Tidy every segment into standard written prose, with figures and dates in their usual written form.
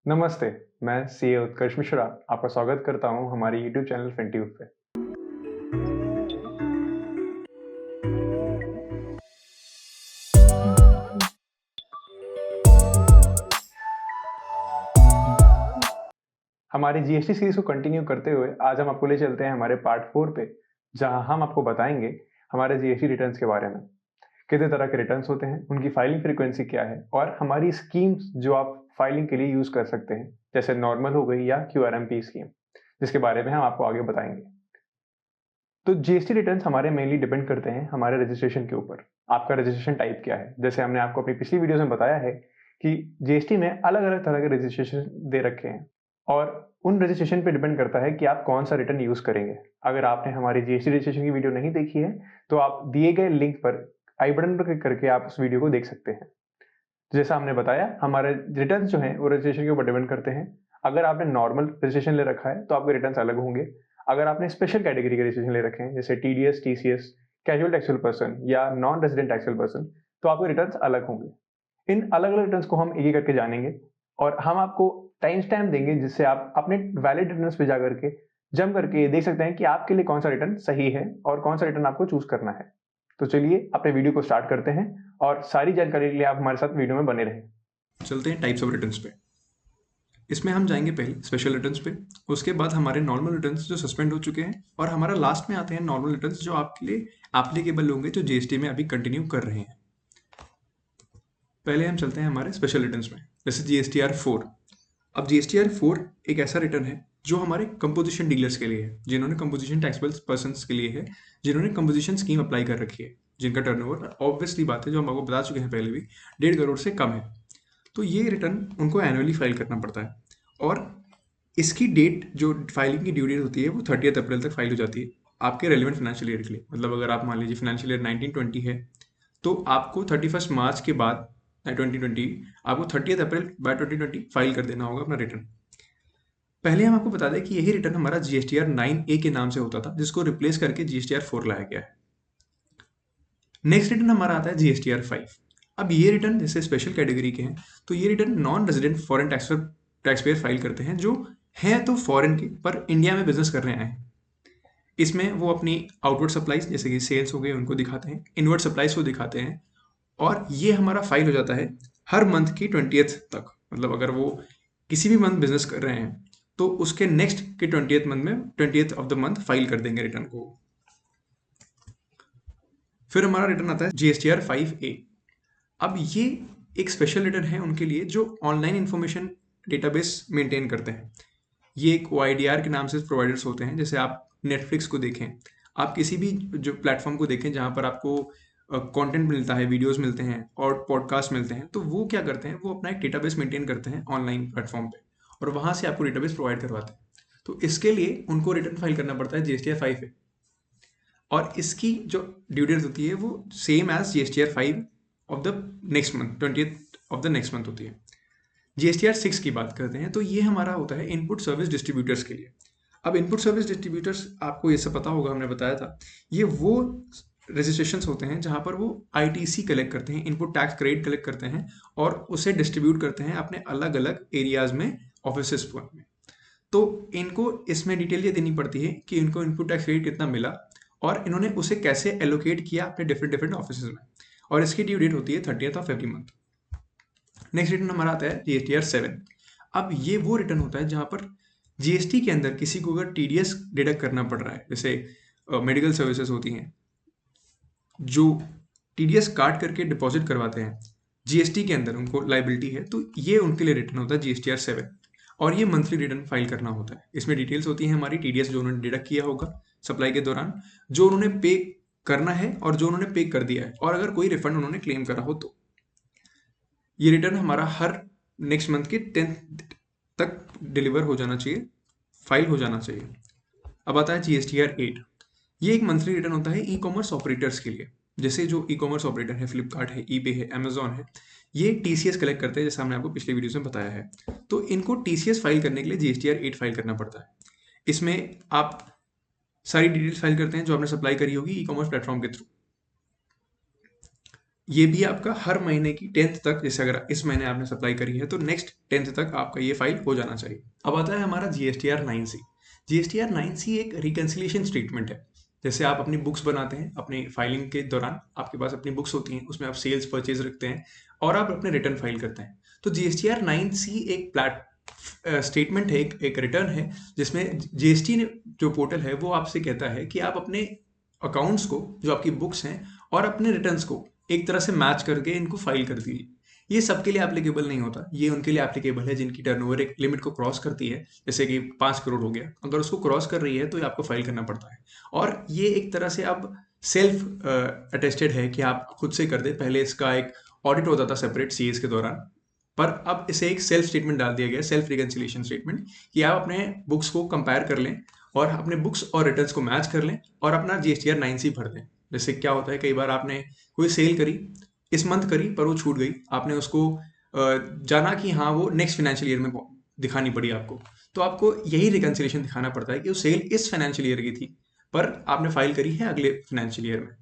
नमस्ते, मैं सीए उत्कर्ष मिश्रा आपका स्वागत करता हूँ हमारे यूट्यूब चैनल फिनट्यूब पे। हमारी जीएसटी सीरीज को कंटिन्यू करते हुए आज हम आपको ले चलते हैं हमारे पार्ट 4 पे, जहां हम आपको बताएंगे हमारे जीएसटी रिटर्न्स के बारे में। कितने तरह के रिटर्न्स होते हैं, उनकी फाइलिंग फ्रीक्वेंसी क्या है और हमारी स्कीम्स जो आप फाइलिंग के लिए यूज कर सकते हैं, जैसे नॉर्मल हो गई या क्यूआरएमपी स्कीम, जिसके बारे में हम आपको आगे बताएंगे। तो जीएसटी रिटर्न्स हमारे मेनली डिपेंड करते हैं हमारे रजिस्ट्रेशन के ऊपर। आपका रजिस्ट्रेशन टाइप क्या है? जैसे हमने आपको अपनी पिछली वीडियोस में बताया है कि जीएसटी में अलग-अलग तरह के रजिस्ट्रेशन दे रखे हैं और उन रजिस्ट्रेशन पे डिपेंड करता है कि आप कौन सा रिटर्न यूज करेंगे। अगर आपने हमारी जीएसटी रजिस्ट्रेशन की वीडियो नहीं देखी है, तो आप दिए गए लिंक पर आई बटन पर क्लिक करके आप उस वीडियो को देख सकते हैं। जैसा हमने बताया, हमारे रिटर्न्स जो हैं वो रजिस्ट्रेशन के ऊपर डिपेंड करते हैं। अगर आपने नॉर्मल रजिस्ट्रेशन ले रखा है तो आपके रिटर्न्स अलग होंगे। अगर आपने स्पेशल कैटेगरी के रजिस्ट्रेशन ले रखे हैं, जैसे TDS, TCS, casual taxable person या नॉन रेजिडेंट टैक्सेबल पर्सन, तो आपके रिटर्न्स अलग होंगे। इन अलग-अलग रिटर्न्स को हम एक-एक करके जानेंगे और हम आपको टाइम स्टैम्प देंगे, जिससे आप अपने वैलिड रिटर्न्स पे जा करके जंप करके ये देख सकते हैं कि आपके लिए कौन सा रिटर्न सही है और कौन सा रिटर्न आपको चूज करना है। तो चलिए अपने वीडियो को स्टार्ट करते हैं और सारी जानकारी के लिए आप हमारे साथ वीडियो में बने रहें। चलते हैं टाइप्स ऑफ रिटर्न्स पे। इसमें हम जाएंगे पहले स्पेशल रिटर्न्स पे, उसके बाद हमारे नॉर्मल रिटर्न्स जो सस्पेंड हो चुके हैं, और हमारा लास्ट में आते हैं नॉर्मल रिटर्न्स जो आपके लिए एप्लीकेबल होंगे, जो जीएसटी में अभी कंटिन्यू कर रहे हैं। पहले हम चलते हैं हमारे स्पेशल रिटर्न्स में, जैसे जीएसटीआर 4। अब जीएसटीआर 4 एक ऐसा रिटर्न है जो हमारे कंपोजिशन डीलर्स के लिए है, जिन्होंने कंपोजिशन टैक्सेबल पर्सन्स के लिए है, जिन्होंने कंपोजिशन स्कीम अप्लाई कर रखी है, जिनका टर्नओवर ऑब्वियसली बात है जो हम आपको बता चुके हैं पहले भी, 1.5 करोड़ से कम है। तो ये रिटर्न उनको एनुअली फाइल करना पड़ता है, और इसकी डेट जो फाइलिंग की ड्यू डेट होती है वो 30 अप्रैल तक फाइल हो जाती है आपके रेलिवेंट फाइनेंशियल ईयर के लिए। मतलब अगर आप मान लीजिए फाइनेंशियल ईयर 1920 है, तो आपको 31 मार्च के बाद 2020 आपको 30 अप्रैल बाय 2020 फाइल कर देना होगा अपना रिटर्न। पहले हम आपको बता दें कि यही रिटर्न हमारा GSTR 9A के नाम से होता था, जिसको रिप्लेस करके GSTR 4 लाया गया है। नेक्स्ट रिटर्न हमारा आता है GSTR 5। अब ये रिटर्न जैसे स्पेशल कैटेगरी के हैं, तो ये return non resident foreign tax payer file करते हैं, जो हैं तो फॉरेन के पर इंडिया में बिजनेस कर रहे हैं। इसमें वो अपनी आउटवर्ड सप्लाईज जैसे कि सेल्स हो गए उनको दिखाते हैं, इनवर्ड सप्लाईज को दिखाते हैं, और ये हमारा फाइल हो जाता है हर मंथ की 20th तक। मतलब अगर वो किसी भी मंथ बिजनेस कर रहे हैं, तो उसके नेक्स्ट के 20th मंथ में 20th of the month file कर देंगे रिटर्न को। फिर हमारा रिटर्न आता है GSTR 5A। अब ये एक स्पेशल रिटर्न है उनके लिए जो ऑनलाइन इंफॉर्मेशन डेटाबेस मेंटेन करते हैं। ये एक OIDR के नाम से प्रोवाइडर्स होते हैं। जैसे आप नेटफ्लिक्स को देखें, आप किसी भी जो प्लेटफॉर्म को देखें जहाँ पर आपको कंटेंट मिलता है, वीडियोस मिलते हैं और पॉडकास्ट मिलते हैं, तो वो क्या करते हैं, वो अपना एक डेटाबेस मेंटेन करते हैं ऑनलाइन प्लेटफॉर्म पे, और वहाँ से आपको डेटाबेस प्रोवाइड करवाते हैं। तो इसके लिए उनको रिटर्न फाइल करना पड़ता है GSTR 5A, और इसकी जो ड्यू डेट होती है वो same as GSTR 5 of the next month, 20th of the next month होती है। GSTR 6 की बात करते हैं, तो ये हमारा होता है इनपुट सर्विस डिस्ट्रीब्यूटर्स के लिए। अब इनपुट सर्विस डिस्ट्रीब्यूटर्स आपको ये सब पता होगा, हमने बताया था, ये वो रजिस्ट्रेशंस होते हैं जहाँ पर वो ITC कलेक्ट करते हैं, इनपुट टैक्स क्रेडिट कलेक्ट करते हैं, और उसे डिस्ट्रीब्यूट करते हैं अपने अलग अलग एरियाज में, ऑफिस में। तो इनको इसमें डिटेल ये देनी पड़ती है कि इनको इनपुट टैक्स क्रेडिट कितना मिला, और इन्होंने उसे कैसे एलोकेट किया अपने डिफरेंट डिफरेंट ऑफिस में, और इसकी ड्यू डेट होती है 30th of every month. Next return हमारा आता है GSTR 7। अब ये वो रिटर्न होता है जहाँ पर जीएसटी के अंदर किसी को अगर TDS डिडक्ट करना पड़ रहा है, जैसे मेडिकल सर्विसेज होती हैं जो TDS काट करके डिपॉजिट करवाते हैं जीएसटी के अंदर, उनको लाइबिलिटी है, तो ये उनके लिए रिटर्न होता है GSTR 7, और ये मंथली रिटर्न फाइल करना होता है। इसमें डिटेल्स होती हैं हमारी TDS जो उन्होंने डिडक्ट किया होगा सप्लाई के दौरान, जो उन्होंने पे करना है और जो उन्होंने पे कर दिया है, और अगर कोई रिफंड उन्होंने क्लेम करा हो तो। ये रिटर्न हमारा हर नेक्स्ट मंथ के 10th तक डिलीवर हो जाना चाहिए, फाइल हो जाना चाहिए। अब आता है GSTR 8। ये एक मंथली रिटर्न होता है ई कॉमर्स ऑपरेटर्स के लिए। जैसे जो ई कॉमर्स ऑपरेटर है, फ्लिपकार्ट है, ईबे है, अमेजॉन है, ये TCS कलेक्ट करते हैं, जैसा हमने आपको पिछले वीडियो में बताया है। तो इनको TCS फाइल करने के लिए GSTR 8 फाइल करना पड़ता है। इसमें आप सारी डिटेल्स फाइल करते हैं जो आपने सप्लाई करी होगी ई कॉमर्स प्लेटफॉर्म के थ्रू। ये भी आपका हर महीने की 10th तक, जैसे अगर इस महीने आपने सप्लाई करी है तो नेक्स्ट 10th तक आपका ये फाइल हो जाना चाहिए। अब आता है हमारा GSTR 9C। GSTR 9C एक रिकन्सिलिएशन स्टेटमेंट है। जैसे आप अपनी बुक्स बनाते हैं, अपनी फाइलिंग के दौरान आपके पास अपनी बुक्स होती हैं, उसमें आप सेल्स परचेज रखते हैं और आप अपने रिटर्न फाइल करते हैं। तो GSTR 9C एक स्टेटमेंट है, एक रिटर्न है, जिसमें जीएसटी जो पोर्टल है वो आपसे कहता है कि आप अपने अकाउंट्स को, जो आपकी बुक्स हैं और अपने रिटर्न्स को एक तरह से मैच करके इनको फाइल कर दीजिए। ये सबके लिए एप्लीकेबल नहीं होता, ये उनके लिए एप्लीकेबल है जिनकी टर्नओवर एक लिमिट को क्रॉस करती है, जैसे कि 5 करोड़ हो गया, अगर उसको क्रॉस कर रही है तो ये आपको फाइल करना पड़ता है। और ये एक तरह से अब सेल्फ अटेस्टेड है कि आप खुद से कर दे। पहले इसका एक ऑडिट होता था सेपरेट सीएस के दौरान, पर अब इसे एक सेल्फ स्टेटमेंट डाल दिया गया, सेल्फ रिकन्सिलिएशन स्टेटमेंट, कि आप अपने बुक्स को कंपेयर कर लें और अपने बुक्स और रिटर्न्स को मैच कर लें और अपना GSTR 9C भर दें। जैसे क्या होता है, कई बार आपने कोई सेल करी, इस मंथ करी पर वो छूट गई, आपने उसको जाना कि हाँ वो नेक्स्ट फाइनेंशियल ईयर में दिखानी पड़ी आपको, तो आपको यही रिकन्सिलिएशन दिखाना पड़ता है कि वो सेल इस फाइनेंशियल ईयर की थी पर आपने फाइल करी है अगले फाइनेंशियल ईयर में,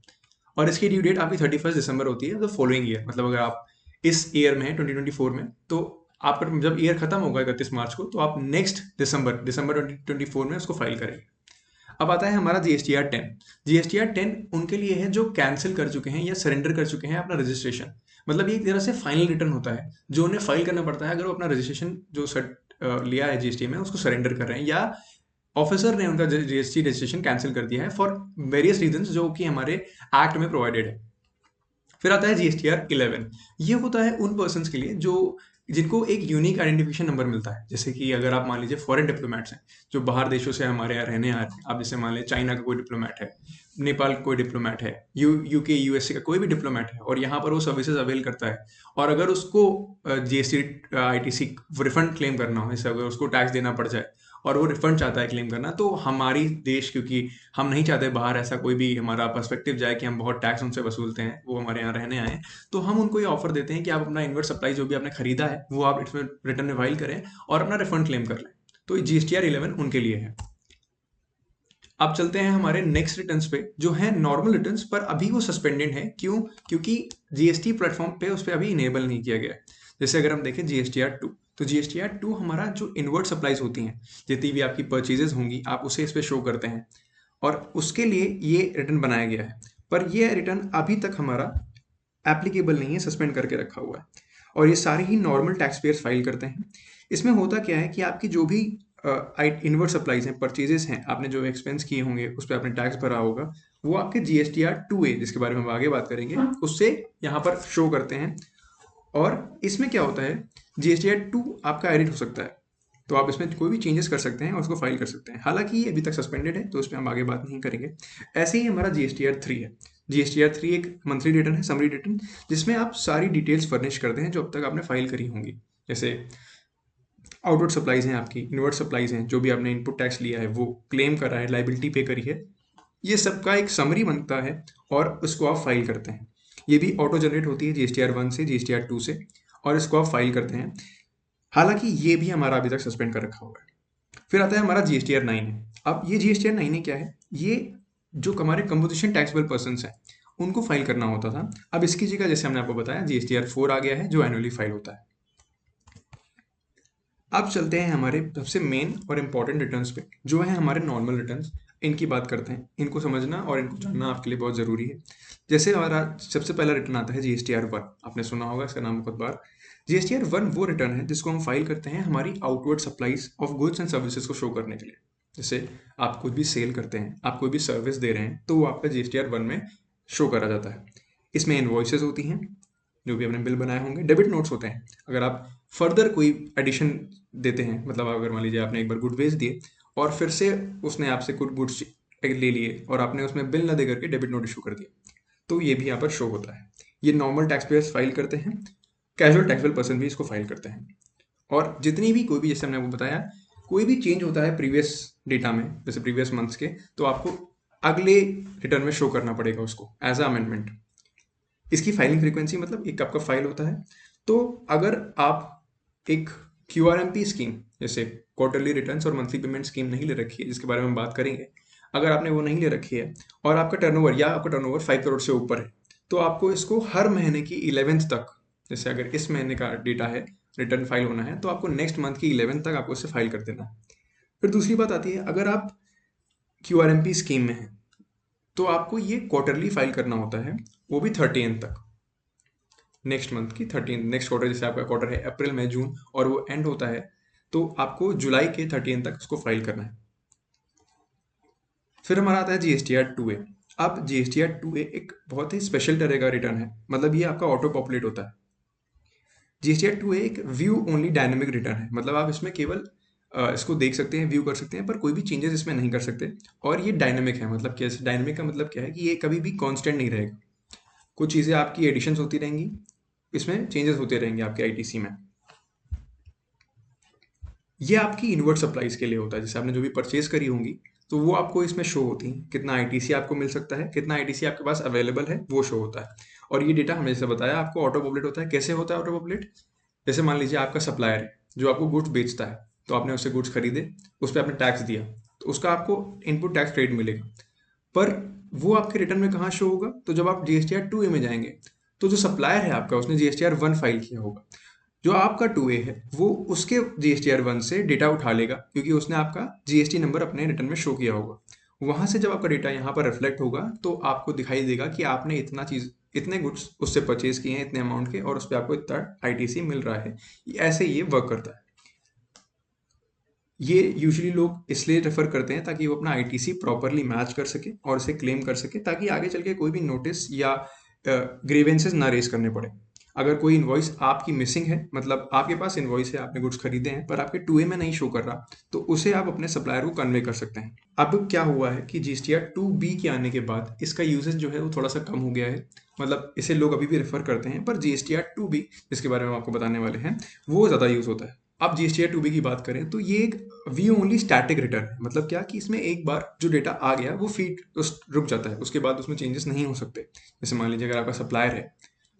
और इसकी ड्यू डेट आपकी 31 दिसंबर होती है द फॉलोइंग ईयर। मतलब अगर आप इस ईयर में है 2024 में, तो आपका जब ईयर खत्म होगा 31 मार्च को, तो आप नेक्स्ट दिसंबर 2024 में उसको फाइल करेंगे। अब आता है हमारा GSTR 10। GSTR 10 उनके लिए है जो कैंसिल कर चुके हैं या सरेंडर कर चुके हैं अपना रजिस्ट्रेशन। मतलब ये एक तरह से फाइनल रिटर्न होता है जो उन्हें फाइल करना पड़ता है अगर वो अपना रजिस्ट्रेशन जो लिया है GST में उसको सरेंडर कर रहे हैं, या ऑफिसर ने उनका GST रजिस्ट्रेशन कैंसिल कर दिया है फॉर वेरियस रीजंस जो कि हमारे एक्ट में प्रोवाइडेड है। फिर आता है GSTR 11। ये होता है उन पर्सन के लिए जो जिनको एक यूनिक आइडेंटिफिकेशन नंबर मिलता है। जैसे कि अगर आप मान लीजिए फॉरेन डिप्लोमेट्स हैं जो बाहर देशों से हमारे यहाँ रहने आ रहे हैं, आप जैसे मान लीजिए चाइना का कोई डिप्लोमेट है, नेपाल का कोई डिप्लोमेट है, यूके यूएसए का कोई भी डिप्लोमेट है और यहाँ पर वो सर्विसेज अवेल करता है, और अगर उसको GST ITC रिफंड क्लेम करना हो, जैसे अगर उसको टैक्स देना पड़ जाए और वो रिफंड चाहता है क्लेम करना, तो हमारी देश, क्योंकि हम नहीं चाहते बाहर ऐसा कोई भी हमारा पर्सपेक्टिव जाए कि हम बहुत टैक्स उनसे वसूलते हैं, वो हमारे यहाँ रहने आए, तो हम उनको ये ऑफर देते हैं कि आप अपना इनवर्ट सप्लाई जो भी आपने खरीदा है वो आप इसमें रिटर्न में फाइल करें और अपना रिफंड क्लेम कर लें। तो GSTR 11 उनके लिए है। अब चलते हैं हमारे नेक्स्ट रिटर्न्स पे, जो है नॉर्मल रिटर्न्स, पर अभी वो सस्पेंडेड है। क्यों? क्योंकि जीएसटी प्लेटफॉर्म पे उस पर अभी इनेबल नहीं किया गया है। जैसे अगर हम देखें GSTR 2, तो GSTR 2 हमारा जो इनवर्ट सप्लाईज होती हैं, जितनी भी आपकी परचेजेस होंगी आप उसे इस पर शो करते हैं, और उसके लिए ये रिटर्न बनाया गया है। पर ये रिटर्न अभी तक हमारा एप्लीकेबल नहीं है, सस्पेंड करके रखा हुआ है, और ये सारे ही नॉर्मल टैक्स पेयर्स फाइल करते हैं। इसमें होता क्या है कि आपकी जो भी इनवर्ट सप्लाईज हैं, परचेजेस हैं, आपने जो एक्सपेंस किए होंगे उस पर आपने टैक्स भरा होगा, वो आपके GSTR 2A, जिसके बारे में हम आगे बात करेंगे, उससे यहाँ पर शो करते हैं। और इसमें क्या होता है, GSTR 2 आपका एडिट हो सकता है, तो आप इसमें कोई भी चेंजेस कर सकते हैं और उसको फाइल कर सकते हैं। हालांकि ये अभी तक सस्पेंडेड है तो उस पर हम आगे बात नहीं करेंगे। ऐसे ही हमारा GSTR 3 है। GSTR 3 एक मंथली रिटर्न है, समरी रिटर्न, जिसमें आप सारी डिटेल्स फर्निश करते हैं जो अब तक आपने फाइल करी होंगी। जैसे आउटवर्ड सप्लाईज हैं आपकी, इनवर्ट सप्लाईज हैं, जो भी आपने इनपुट टैक्स लिया है वो क्लेम करा है, लाइबिलिटी पे करी है, ये सबका एक समरी बनता है और उसको आप फाइल करते हैं। ये भी ऑटो जनरेट होती है GSTR 1 से, GSTR 2 से, और इसको आप फाइल करते हैं। हालांकि ये भी हमारा अभी तक सस्पेंड कर रखा हुआ है। फिर आता है हमारा GSTR 9 है। अब ये GSTR 9 क्या है, ये जो हमारे कंपोजिशन टैक्सेबल पर्सन हैं उनको फाइल करना होता था। अब इसकी जगह, जैसे हमने आपको बताया, GSTR 4 आ गया है जो एनुअली फाइल होता है। अब चलते हैं हमारे सबसे मेन और इम्पॉर्टेंट रिटर्न्स पे, जो है हमारे नॉर्मल रिटर्न्स। इनकी बात करते हैं। इनको समझना और इनको जानना आपके लिए बहुत ज़रूरी है। जैसे हमारा सबसे पहला रिटर्न आता है GSTR 1, आपने सुना होगा इसका नाम बहुत बार। GSTR 1 वो रिटर्न है जिसको हम फाइल करते हैं हमारी outward supplies of goods and services को शो करने के लिए। जैसे आप कुछ भी सेल करते हैं, आप कोई भी सर्विस दे रहे हैं, तो वो आपका GSTR 1 में शो करा जाता है। इसमें इन्वॉइसेस होती हैं, जो भी आपने बिल बनाए होंगे, डेबिट नोट्स होते हैं अगर आप फर्दर कोई एडिशन देते हैं, मतलब अगर मान लीजिए आपने एक बार गुड भेज दिए और फिर से उसने आपसे कुछ गुड्स ले लिए और आपने उसमें बिल ना दे करके डेबिट नोट इशू कर दिया, तो ये भी यहाँ पर शो होता है। ये नॉर्मल टैक्स पेयर्स फाइल करते हैं, कैजुअल टैक्सेबल पर्सन भी इसको फाइल करते हैं। और जितनी भी कोई भी, जैसे हमने आपको बताया, कोई भी चेंज होता है प्रीवियस डेटा में, जैसे प्रीवियस मंथ्स के, तो आपको अगले रिटर्न में शो करना पड़ेगा उसको एज अ अमेंडमेंट। इसकी फाइलिंग फ्रीक्वेंसी, मतलब एक आपका फाइल होता है, तो अगर आप एक QRMP स्कीम, जैसे क्वार्टरली रिटर्न्स और मंथली पेमेंट स्कीम नहीं ले रखी है, जिसके बारे में हम बात करेंगे, अगर आपने वो नहीं ले रखी है और आपका टर्नओवर 5 करोड़ से ऊपर है, तो आपको इसको हर महीने की 11th तक, जैसे अगर इस महीने का डेटा है, रिटर्न फाइल होना है, तो आपको नेक्स्ट मंथ की 11th तक आपको इसे फाइल कर देना है। फिर दूसरी बात आती है, अगर आप QRMP स्कीम में हैं तो आपको ये क्वार्टरली फाइल करना होता है, वो भी 30th तक, नेक्स्ट मंथ की 30th। नेक्स्ट क्वार्टर जैसे आपका क्वार्टर है अप्रैल मई जून और वो एंड होता है, तो आपको जुलाई के 30th तक उसको फाइल करना है। फिर हमारा आता है GSTR 2A। अब GSTR 2A एक बहुत ही स्पेशल तरह का रिटर्न है, मतलब ये आपका ऑटो पॉपुलेट होता है। GSTR 2A एक व्यू ओनली डायनेमिक रिटर्न है, मतलब आप इसमें केवल इसको देख सकते हैं, व्यू कर सकते हैं, पर कोई भी चेंजेस इसमें नहीं कर सकते। और ये डायनेमिक है, मतलब कैसे डायनेमिक का मतलब क्या है कि ये कभी भी कांस्टेंट नहीं रहेगा। कुछ चीज़ें आपकी एडिशंस होती रहेंगी, इसमें चेंजेस होते रहेंगे आपके आईटीसी में। ये आपकी इनवर्ट सप्लाईज के लिए होता है, जैसे आपने जो भी परचेज करी होंगी तो वो आपको इसमें शो होती है, कितना आईटीसी आपको मिल सकता है, कितना आईटीसी आपके पास अवेलेबल है, वो शो होता है। और ये डेटा हमने जैसे बताया आपको ऑटो पॉपुलेट होता है। कैसे होता है ऑटो पॉपुलेट? जैसे मान लीजिए आपका सप्लायर है जो आपको गुड्स बेचता है, तो आपने उससे गुड्स खरीदे, उस पर आपने टैक्स दिया, तो उसका आपको इनपुट टैक्स क्रेडिट मिलेगा। पर वो आपके रिटर्न में कहाँ शो होगा? तो जब आप GSTR 2A में जाएंगे तो जो सप्लायर है आपका उसने GSTR 1 फाइल किया होगा, जो आपका 2A है वो उसके GSTR 1 से डेटा उठा लेगा, क्योंकि उसने आपका GST नंबर अपने रिटर्न में शो किया होगा। वहां से जब आपका डेटा यहाँ पर रिफ्लेक्ट होगा तो आपको दिखाई देगा कि आपने इतने गुड्स उससे परचेज किए हैं इतने अमाउंट के, और उस पर आपको इतना आईटीसी मिल रहा है। ऐसे ये वर्क करता है। ये यूजुअली लोग इसलिए रेफर करते हैं ताकि वो अपना आईटीसी प्रॉपरली मैच कर सके और इसे क्लेम कर सके, ताकि आगे चल के कोई भी नोटिस या ग्रीवेंसेस ना रेज करने पड़े। अगर कोई इनवॉइस आपकी मिसिंग है, मतलब आपके पास इनवॉइस है, आपने गुड्स खरीदे हैं पर आपके 2A में नहीं शो कर रहा, तो उसे आप अपने सप्लायर को कन्वे कर सकते हैं। अब क्या हुआ है कि GSTR 2B के आने के बाद इसका यूजेज जो है वो थोड़ा सा कम हो गया है, मतलब इसे लोग अभी भी रेफर करते हैं, पर GSTR 2B जिसके बारे में हम आपको बताने वाले हैं वो ज़्यादा यूज होता है। अब GSTR 2B की बात करें तो ये एक व्यू ओनली स्टैटिक रिटर्न है, मतलब क्या कि इसमें एक बार जो डेटा आ गया वो फीड रुक जाता है, उसके बाद उसमें चेंजेस नहीं हो सकते। जैसे मान लीजिए अगर आपका सप्लायर है,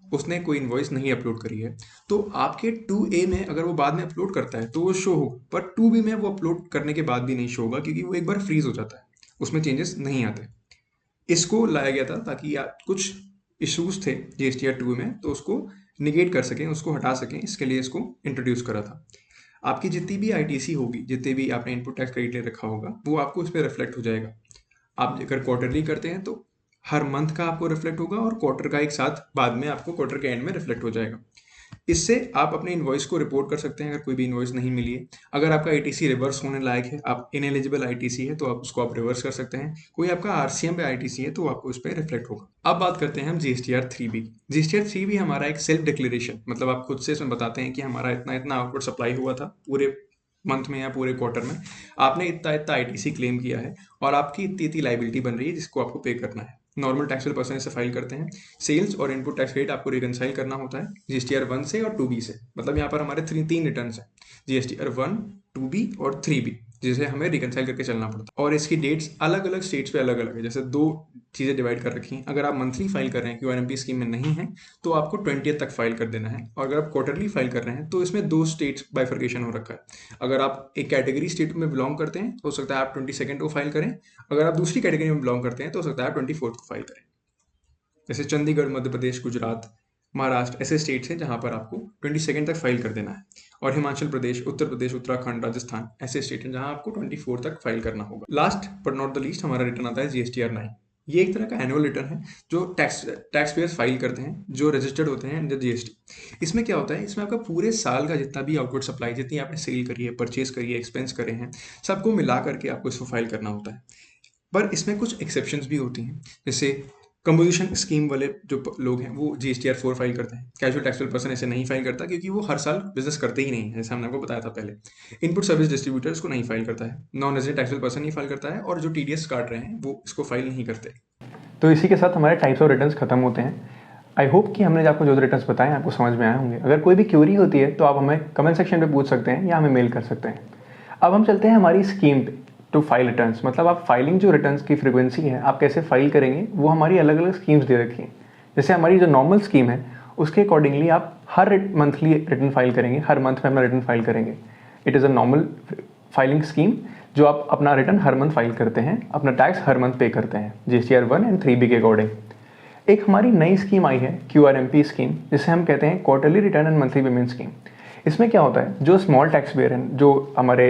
उसने कोई इनवॉइस नहीं अपलोड करी है, तो आपके 2A में अगर वो बाद में अपलोड करता है तो वो शो होगा, पर 2B में वो अपलोड करने के बाद भी नहीं शो होगा, क्योंकि वो एक बार फ्रीज हो जाता है, उसमें चेंजेस नहीं आते। इसको लाया गया था ताकि कुछ इश्यूज थे GSTR 2 में, तो उसको निगेट कर सकें, उसको हटा सकें, इसके लिए इसको इंट्रोड्यूस करा था। आपकी जितनी भी आईटीसी होगी, जितने भी आपने इनपुट टैक्स क्रेडिट ले रखा होगा, वो आपको इस पर रिफ्लेक्ट हो जाएगा। आप अगर क्वार्टरली करते हैं तो हर मंथ का आपको रिफ्लेक्ट होगा, और क्वार्टर का एक साथ बाद में आपको क्वार्टर के एंड में रिफ्लेक्ट हो जाएगा। इससे आप अपने इनवॉइस को रिपोर्ट कर सकते हैं अगर कोई भी इनवॉइस नहीं मिली है। अगर आपका आईटीसी रिवर्स होने लायक है, आप इनएलिजिबल आईटीसी है, तो आप उसको आप रिवर्स कर सकते हैं। कोई आपका आरसीएम पे आईटीसी है तो आपको उस पर रिफ्लेक्ट होगा। अब बात करते हैं हम GSTR 3B। GSTR 3B हमारा एक सेल्फ डिक्लेरेशन, मतलब आप खुद से इसमें बताते हैं कि हमारा इतना इतना आउटपुट सप्लाई हुआ था पूरे मंथ में या पूरे क्वार्टर में, आपने इतना इतना आईटीसी क्लेम किया है, और आपकी इतनी इतनी लाइबिलिटी बन रही है जिसको आपको पे करना है। नॉर्मल टैक्सेबल पर्सन इसे फाइल करते हैं। सेल्स और इनपुट टैक्स क्रेडिट आपको रिकनसाइल करना होता है GSTR 1 से और 2B से। मतलब यहाँ पर हमारे तीन रिटर्न है, GSTR 1, 2B और 3B, जिसे हमें रिकनसाइल करके चलना पड़ता है। और इसकी डेट्स अलग अलग स्टेट्स पे अलग अलग है। जैसे दो चीज़ें डिवाइड कर रखी हैं। अगर आप मंथली फाइल कर रहे हैं, QRMP स्कीम में नहीं है, तो आपको 20th तक फाइल कर देना है। और अगर आप क्वार्टरली फाइल कर रहे हैं तो इसमें दो स्टेट्स बाइफर्केशन हो रखा है। अगर आप एक कैटेगरी स्टेट में बिलोंग करते हैं तो हो सकता है आप 22nd को फाइल करें। अगर आप दूसरी कैटेगरी में बिलोंग करते हैं तो हो सकता है आप 24th को फाइल करें। जैसे चंडीगढ़, मध्य प्रदेश, गुजरात, महाराष्ट्र ऐसे स्टेट्स हैं जहां पर आपको 22nd तक फाइल कर देना है। और हिमाचल प्रदेश, उत्तर प्रदेश, उत्तराखंड, राजस्थान ऐसे स्टेट हैं जहां आपको 24 तक फाइल करना होगा। Last but not the least हमारा रिटर्न आता है GSTR 9। ये एक तरह का एनुअल रिटर्न है जो टैक्स पेयर्स फाइल करते हैं, जो रजिस्टर्ड होते हैं अंडर GST। इसमें क्या होता है, इसमें आपका पूरे साल का जितना भी आउटपुट सप्लाई, जितनी आपने सेल करी है, परचेज करी है, एक्सपेंस करे हैं, सबको मिला करके आपको इसको फाइल करना होता है। पर इसमें कुछ एक्सेप्शंस भी होती हैं। जैसे कंपोजिशन स्कीम वाले जो लोग हैं वो GSTR 4 फाइल करते हैं। कैजुअल टैक्सेबल पर्सन ऐसे नहीं फाइल करता, क्योंकि वो हर साल बिजनेस करते ही नहीं है, जैसे हमने आपको बताया था पहले। इनपुट सर्विस डिस्ट्रीब्यूटर इसको नहीं फाइल करता है। नॉन रेजिडेंट टैक्सेबल पर्सन ही फाइल करता है, और जो TDS काट रहे हैं वो इसको फाइल नहीं करते। तो इसी के साथ हमारे टाइप्स ऑफ रिटर्न्स खत्म होते हैं। आई होप कि हमने आपको जो रिटर्न्स बताए आपको समझ में आए होंगे। अगर कोई भी क्यूरी होती है तो आप हमें कमेंट सेक्शन पे पूछ सकते हैं या हमें मेल कर सकते हैं। अब हम चलते हैं हमारी स्कीम पे, टू फाइल रिटर्न्स। मतलब आप फाइलिंग जो रिटर्न्स की फ्रीक्वेंसी है, आप कैसे फाइल करेंगे, वो हमारी अलग अलग स्कीम्स दे रखी हैं। जैसे हमारी जो नॉर्मल स्कीम है उसके अकॉर्डिंगली आप हर मंथली रिटर्न फाइल करेंगे, हर मंथ में अपना रिटर्न फाइल करेंगे। It is a normal filing scheme जो आप अपना रिटर्न हर मंथ फाइल करते हैं, अपना टैक्स हर मंथ पे करते हैं GSTR 1 एंड 3B के अकॉर्डिंग। एक हमारी नई स्कीम आई है QRMP स्कीम, जिसे हम कहते हैं quarterly return and monthly payment scheme. इसमें क्या होता है, जो स्मॉल टैक्स पेयर हैं, जो हमारे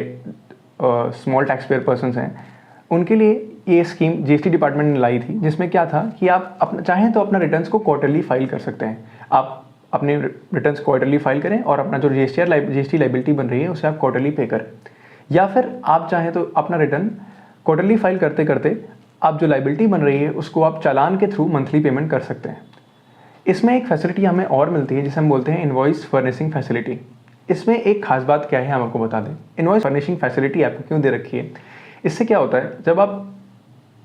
स्मॉल टैक्स पेयर पर्सनस हैं, उनके लिए ये स्कीम GST डिपार्टमेंट ने लाई थी, जिसमें क्या था कि आप अपना चाहें तो अपना रिटर्न्स को क्वार्टरली फाइल कर सकते हैं। आप अपने रिटर्न्स क्वार्टरली फाइल करें और अपना जो GST लाइबिलिटी बन रही है उसे आप क्वार्टरली पे करें, या फिर आप चाहें तो अपना रिटर्न क्वार्टरली फाइल करते करते आप जो लाइबिलिटी बन रही है उसको आप चालान के थ्रू मंथली पेमेंट कर सकते हैं। इसमें एक फैसिलिटी हमें और मिलती है जिसे हम बोलते हैं इनवॉइस फर्निशिंग फैसिलिटी। इसमें एक खास बात क्या है हम आपको बता दें। इनवॉइस फर्निशिंग फैसिलिटी आपको क्यों दे रखी है, इससे क्या होता है, जब आप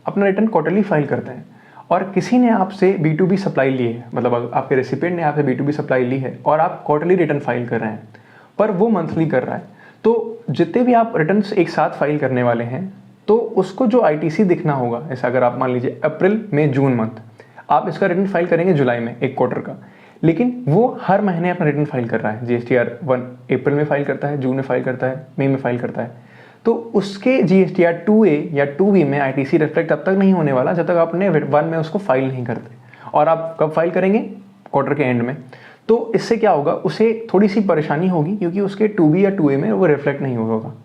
अपना रिटर्न क्वार्टरली फाइल करते हैं और किसी ने आपसे B2B सप्लाई ली है, मतलब आपके रेसिपिएंट ने आपसे B2B सप्लाई ली है और आप क्वार्टरली रिटर्न फाइल कर रहे हैं, पर वो मंथली कर रहा है, तो जितने भी आप रिटर्न्स एक साथ फाइल करने वाले हैं तो उसको जो ITC दिखना होगा, ऐसा अगर आप मान लीजिए अप्रैल मई जून मंथ, आप इसका रिटर्न फाइल करेंगे जुलाई में एक क्वार्टर का, लेकिन वो हर महीने अपना रिटर्न फाइल कर रहा है। GSTR 1 अप्रैल में फाइल करता है, जून में फाइल करता है, मई में फाइल करता है, तो उसके GSTR 2A या 2B में ITC रिफ्लेक्ट तब तक नहीं होने वाला जब तक आपने 1 में उसको फाइल नहीं करते। और आप कब फाइल करेंगे, क्वार्टर के एंड में। तो इससे क्या होगा, उसे थोड़ी सी परेशानी होगी क्योंकि उसके 2B या 2A में वो रिफ्लेक्ट नहीं होगा।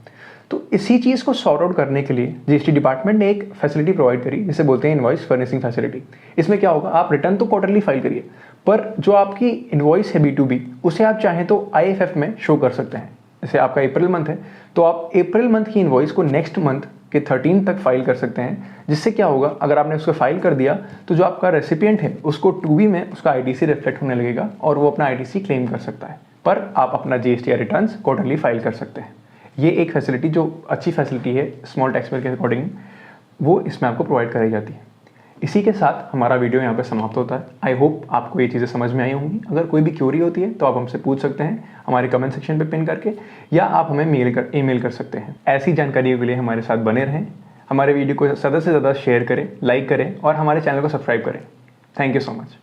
तो इसी चीज़ को सॉर्ट आउट करने के लिए GST डिपार्टमेंट ने एक फैसिलिटी प्रोवाइड करी जिसे बोलते हैं इनवॉइस फर्निशिंग फैसिलिटी। इसमें क्या होगा, आप रिटर्न तो क्वार्टरली फाइल करिए, पर जो आपकी इनवॉइस है B2B उसे आप चाहें तो IFF में शो कर सकते हैं। जैसे आपका अप्रैल मंथ है तो आप अप्रैल मंथ की इनवॉइस को नेक्स्ट मंथ के 13 तक फाइल कर सकते हैं, जिससे क्या होगा, अगर आपने उसको फाइल कर दिया तो जो आपका रेसिपिएंट है उसको 2B में उसका ITC रिफ्लेक्ट होने लगेगा और वो अपना ITC क्लेम कर सकता है, पर आप अपना GSTR रिटर्न्स क्वार्टरली फाइल कर सकते हैं। ये एक फैसिलिटी जो अच्छी फैसिलिटी है स्मॉल टैक्स पेयर के अकॉर्डिंग, वो इसमें आपको प्रोवाइड कराई जाती है। इसी के साथ हमारा वीडियो यहाँ पे समाप्त होता है। आई होप आपको ये चीज़ें समझ में आई होंगी। अगर कोई भी क्यूरी होती है तो आप हमसे पूछ सकते हैं हमारे कमेंट सेक्शन पे पिन करके, या आप हमें ईमेल कर सकते हैं। ऐसी जानकारियों के लिए हमारे साथ बने रहें, हमारे वीडियो को ज़्यादा से ज़्यादा शेयर करें, लाइक करें और हमारे चैनल को सब्सक्राइब करें। Thank you so much.